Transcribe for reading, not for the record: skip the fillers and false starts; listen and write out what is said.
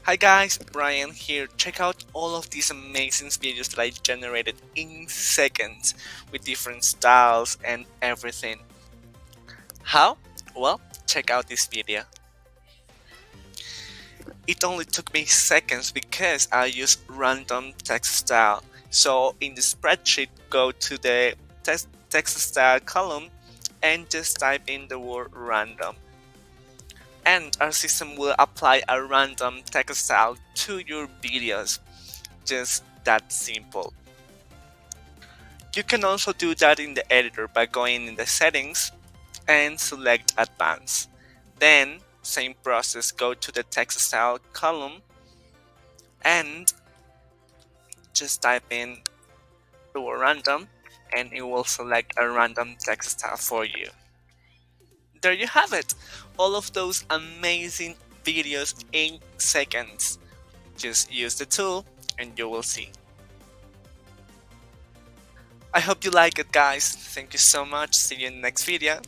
Hi guys, Brian here. Check out all of these amazing videos that I generated in seconds with different styles and everything. How? Well, check out this video. It only took me seconds because I used random text style. So in the spreadsheet, go to the text style column and just type in the word random. And our system will apply a random text style to your videos. Just that simple. You can also do that in the editor by going in the settings and select advanced. Then, same process, go to the text style column and just type in the word random and it will select a random text style for you. There you have it, all of those amazing videos in seconds. Just use the tool and you will see. I hope you like it guys. Thank you so much. See you in the next video.